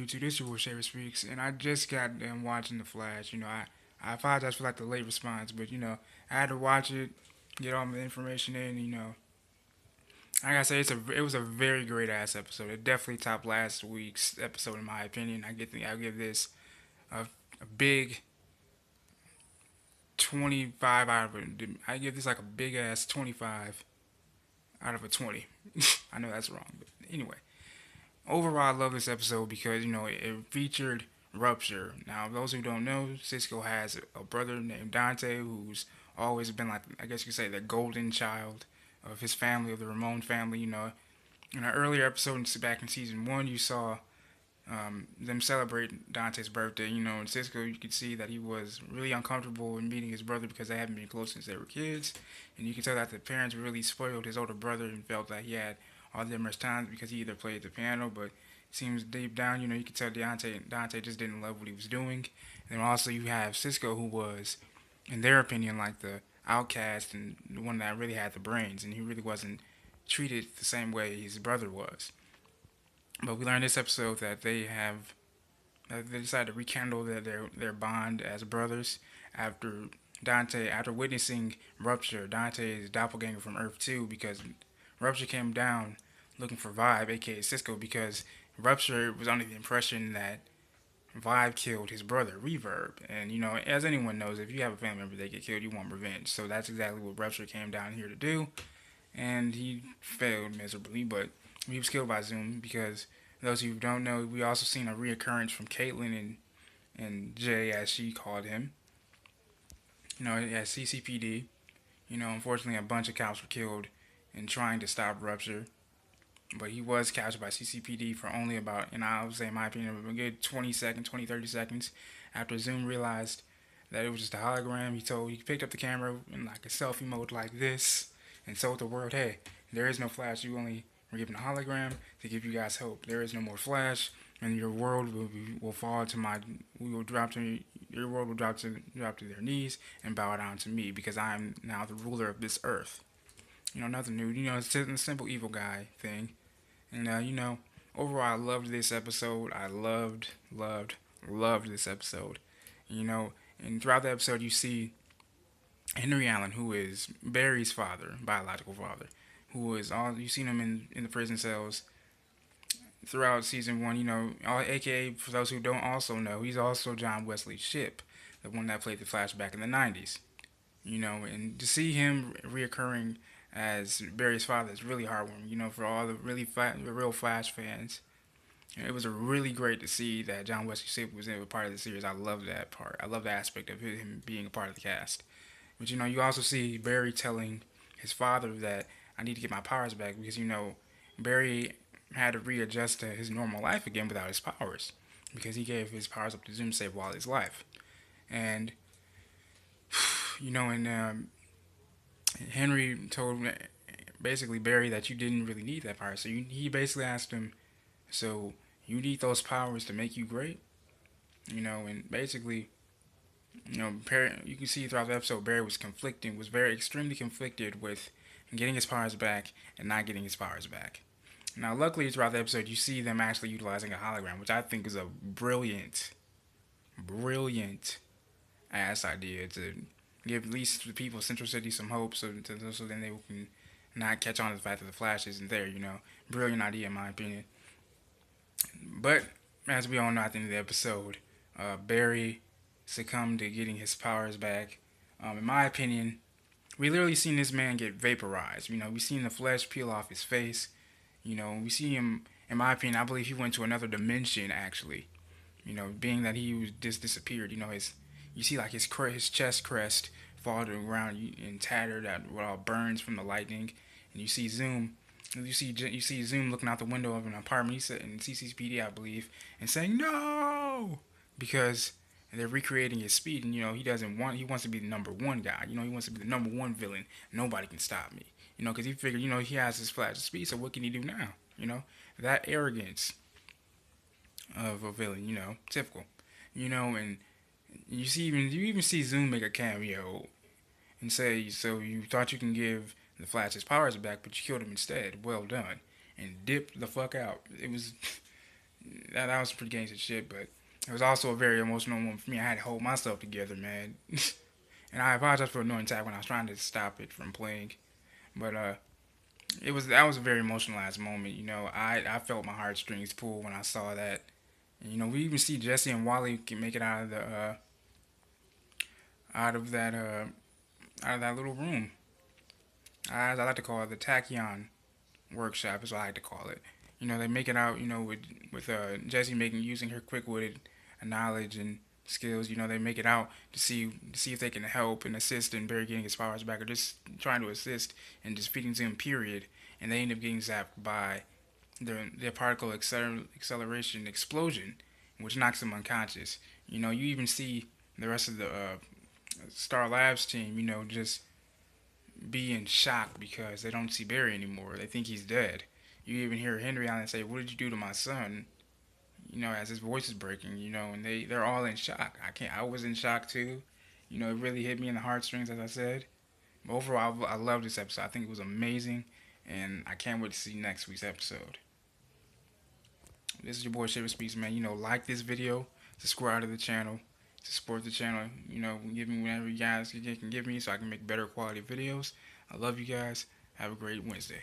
YouTube. This is your boy Shaver Speaks, and I just got done watching The Flash. I apologize for like the late response, but I had to watch it, get all my information in. I gotta say it was a very great ass episode. It definitely topped last week's episode in my opinion. I'll give this a big 25 out of it. I give this like a big ass 25 out of a 20. I know that's wrong, but anyway. Overall, I love this episode because it featured Rupture. Now, those who don't know, Cisco has a brother named Dante who's always been like, I guess you could say, the golden child of his family, of the Ramon family. In an earlier episode back in season one, you saw them celebrate Dante's birthday. In Cisco, you could see that he was really uncomfortable in meeting his brother because they hadn't been close since they were kids, and you could tell that the parents really spoiled his older brother and felt that he had all the much time because he either played the piano, but it seems deep down, you could tell Dante just didn't love what he was doing. And then also you have Cisco, who was, in their opinion, like the outcast and the one that really had the brains, and he really wasn't treated the same way his brother was. But we learned this episode that they decided to rekindle their bond as brothers after after witnessing Rupture, Dante's doppelganger from Earth 2, because Rupture came down looking for Vibe, aka Cisco, because Rupture was under the impression that Vibe killed his brother, Reverb. And, as anyone knows, if you have a family member that get killed, you want revenge. So that's exactly what Rupture came down here to do. And he failed miserably, but he was killed by Zoom because those who don't know, we also seen a reoccurrence from Caitlyn and Jay, as she called him. At CCPD. Unfortunately, a bunch of cops were killed in trying to stop Rupture. But he was captured by CCPD for only about, and I would say, in my opinion, a good 30 seconds. After Zoom realized that it was just a hologram, he picked up the camera in like a selfie mode like this and told the world, hey, there is no Flash. You only were given a hologram to give you guys hope. There is no more Flash, and your world will fall to my. We will drop to your world will drop to their knees and bow down to me because I am now the ruler of this earth. Nothing new. It's a simple evil guy thing. And overall, I loved this episode. I loved this episode. And throughout the episode, you see Henry Allen, who is Barry's father, biological father, who is all you've seen him in the prison cells throughout season one. AKA for those who don't also know, he's also John Wesley Shipp, the one that played the Flash back in the '90s. And to see him reoccurring as Barry's father is really heartwarming. For all the the real Flash fans, it was really great to see that John Wesley Shipp was a part of the series. I love that part. I love the aspect of him being a part of the cast. But you also see Barry telling his father that I need to get my powers back because Barry had to readjust to his normal life again without his powers because he gave his powers up to Zoom to save Wally's life. And and Henry told basically Barry that you didn't really need that power. So he basically asked him, so you need those powers to make you great? And basically, you can see throughout the episode, Barry was very extremely conflicted with getting his powers back and not getting his powers back. Now, luckily, throughout the episode, you see them actually utilizing a hologram, which I think is a brilliant ass idea to give at least the people of Central City some hope, so then they can not catch on to the fact that the Flash isn't there. Brilliant idea in my opinion. But as we all know, at the end of the episode, Barry succumbed to getting his powers back. In my opinion, we literally seen this man get vaporized. We seen the flesh peel off his face. We see him. In my opinion, I believe he went to another dimension. Actually, being that he was just disappeared. You see like his chest crest fall to the ground and tattered with all burns from the lightning, and you see Zoom. You see Zoom looking out the window of an apartment. He's in CCPD, I believe, and saying no because they're recreating his speed. And he wants to be the number one guy. He wants to be the number one villain. Nobody can stop me. Because he figured he has his flash of speed. So what can he do now? That arrogance of a villain. Typical. And you even see Zoom make a cameo and say, so you thought you can give the Flash his powers back, but you killed him instead. Well done. And dip the fuck out. It was that was pretty gangster shit, but it was also a very emotional moment for me. I had to hold myself together, man. And I apologize for annoying Tag when I was trying to stop it from playing. But that was a very emotionalized moment. I felt my heartstrings pull when I saw that. And, we even see Jesse and Wally can make it out of the out of that out of that little room. As I like to call it, the Tachyon workshop is what I like to call it. They make it out. With Jesse making using her quick-witted knowledge and skills. They make it out to see if they can help and assist in Barry getting his powers back, or just trying to assist in just feeding him. Period. And they end up getting zapped by the particle acceleration explosion, which knocks him unconscious. You even see the rest of the Star Labs team. Just be in shock because they don't see Barry anymore. They think he's dead. You even hear Henry Allen say, "What did you do to my son?" As his voice is breaking. And they're all in shock. I was in shock too. It really hit me in the heartstrings, as I said. But overall, I love this episode. I think it was amazing, and I can't wait to see next week's episode. This is your boy Shaver Speaks, man. Like this video, subscribe to the channel, to support the channel. Give me whatever you guys can give me so I can make better quality videos. I love you guys. Have a great Wednesday.